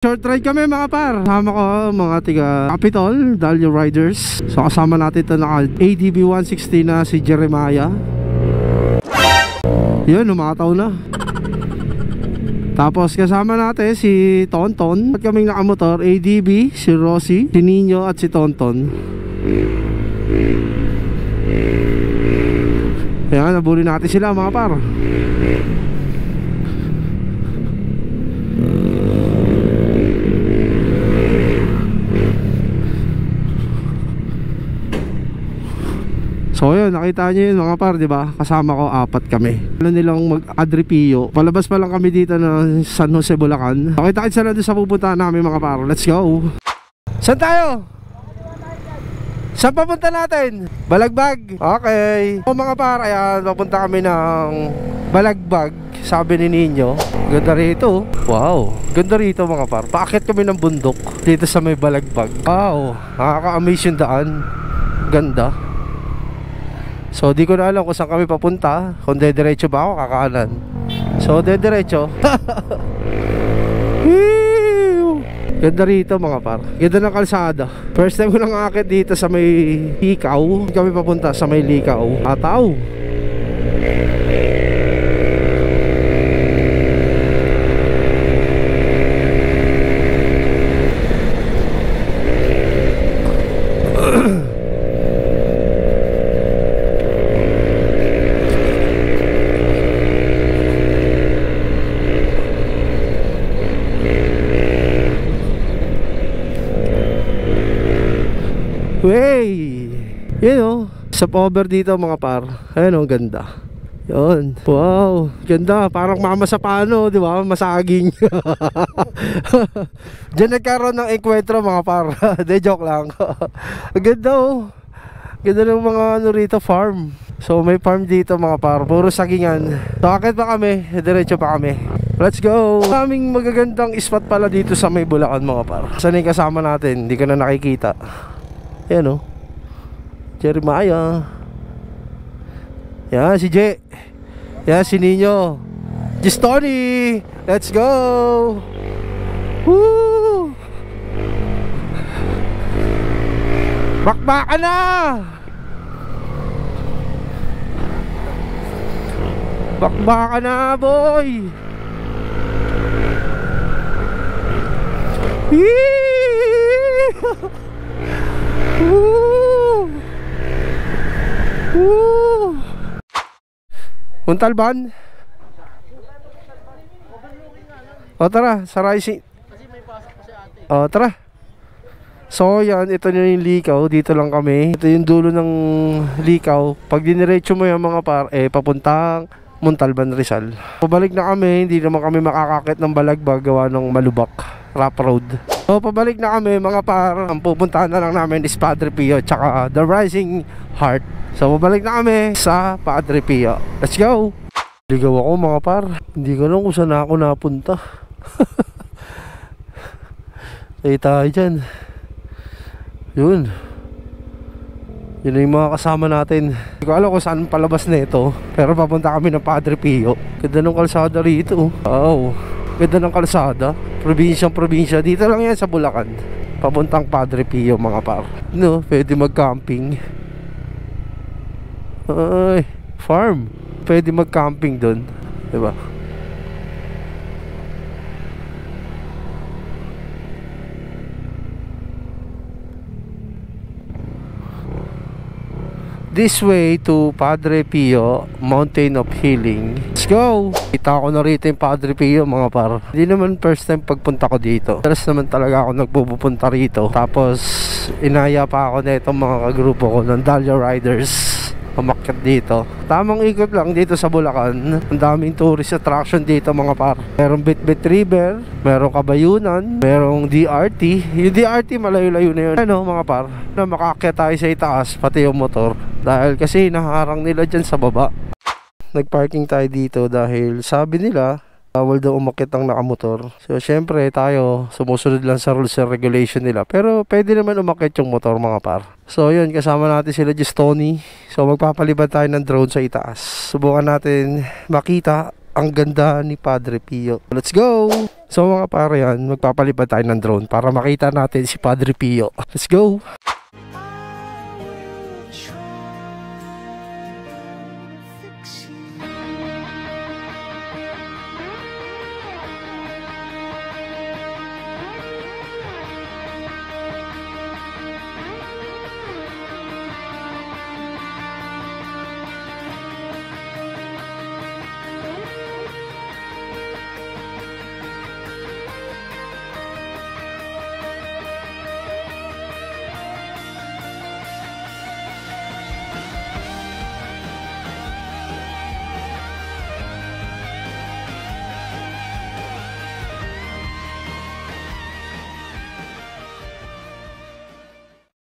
Short ride kami mga par. Kasama ko mga tiga Capitol, Dalio Riders. So kasama natin ito na ADB 160 na si Jeremiah. Yun, umataw na. Tapos kasama natin si Tonton. At kaming nakamotor, ADB, si Rosie, si Nino at si Tonton. Ayan, nabuli natin sila mga par. So yun, nakita nyo yun mga par, diba? Kasama ko, 4 kami. Alam nilang mag-Adripio. Palabas pa lang kami dito na San Jose, Bulacan. Nakita-kit sila doon sa pupuntahan namin mga par. Let's go! Saan tayo? Saan papunta natin? Balagbag. Okay. O mga par, ayan, papunta kami ng Balagbag. Sabi ni Nino, ganda rito. Wow, ganda rito mga par. Paakit kami ng bundok dito sa may Balagbag. Wow, nakaka-amaze yung daan. Ganda. So di ko na alam kung saan kami papunta. Kung dediretso ba ako, kakaanan. So dediretso. Ganda rito mga par. Ganda ng kalsada. First time ko nang aakit dito sa may Likaw. Kami papunta sa may Likaw. Ataw. Wey! Yun o, stopover dito mga par. Ayun o, ganda. Yun, wow, ganda. Parang mama sa pano, di ba? Masaging. Diyan nagkaroon ng enkwentro mga par. De, joke lang. Ganda o. Ganda ng mga ano rito, farm. So may farm dito mga par. Puro sagingan. So akit pa kami, diretso pa kami. Let's go! Kaming magagandang spot pala dito sa may Bulacan mga par. Saan yung kasama natin? Hindi ko na nakikita. Ayan o, Jeremiah. Yan si J. Yan si Nino. Gistoni. Let's go. Woo! Bakbaka na. Bakbaka na boy. Woo! Woo! Muntalban? O tara, saray si... O tara. So yan, ito na yung Likaw. Dito lang kami. Ito yung dulo ng Likaw. Pag diniretso mo yung mga par, papuntang Muntalban, Rizal. Pabalik na kami, hindi naman kami makakakit ng Balagbag gawa ng malubak, rough road. So pabalik na kami mga par. Ang pupuntahan na lang namin is Padre Pio tsaka The Rising Heart. So pabalik na kami sa Padre Pio. Let's go! Ligaw ako mga par. Hindi ko alam kung saan ako napunta. Ay tayo dyan. Yun. Yun na yung mga kasama natin. Hindi ko alam kung saan palabas na ito, pero papunta kami ng Padre Pio. Ganda ng kalsada rito. Wow, ganda ng kalsada. Probinsya. Dito lang yan sa Bulacan. Papuntang Padre Pio mga par. No, pwede mag-camping. Ay, farm. Pwede mag-camping doon, diba? This way to Padre Pio, Mountain of Healing. Let's go! Kita ko na rito yung Padre Pio mga par. Hindi naman first time pagpunta ko dito. Terus naman talaga ako nagpupunta rito. Tapos inaya pa ako na itong mga kagrupo ko ng Dalio Riders. Umakyat dito. Tamang ikot lang dito sa Bulacan. Ang daming tourist attraction dito mga par. Merong Bitbit River, merong Kabayunan, merong DRT. Yung DRT malayo-layo na yun. Ano mga par, na makaakyat tayo sa itaas pati yung motor. Dahil kasi naharang nila dyan sa baba. Nagparking tayo dito dahil sabi nila bawal daw umakyat ang nakamotor. So syempre tayo sumusunod lang sa rules and regulation nila. Pero pwede naman umakyat yung motor mga par. So yun, kasama natin sila Gistoni. So magpapalibad tayo ng drone sa itaas. Subukan natin makita ang ganda ni Padre Pio. Let's go! So mga pare yan, magpapalipad tayo ng drone para makita natin si Padre Pio. Let's go!